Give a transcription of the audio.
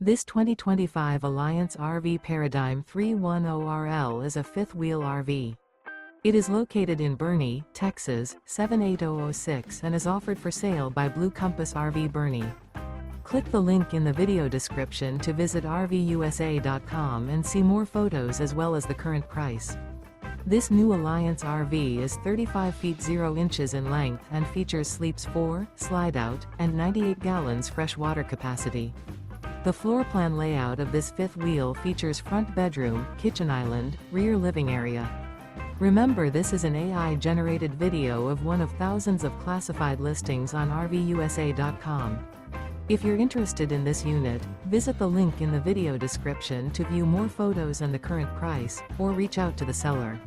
This 2025 Alliance RV Paradigm 310RL is a fifth-wheel RV. It is located in Boerne, Texas, 78006 and is offered for sale by Blue Compass RV Boerne. Click the link in the video description to visit RVUSA.com and see more photos as well as the current price. This new Alliance RV is 35 feet 0 inches in length and features sleeps 4, Slideout, and 98 gallons fresh water capacity. The floor plan layout of this fifth wheel features front bedroom, kitchen island, rear living area. Remember, this is an AI-generated video of one of thousands of classified listings on RVUSA.com. If you're interested in this unit, visit the link in the video description to view more photos and the current price, or reach out to the seller.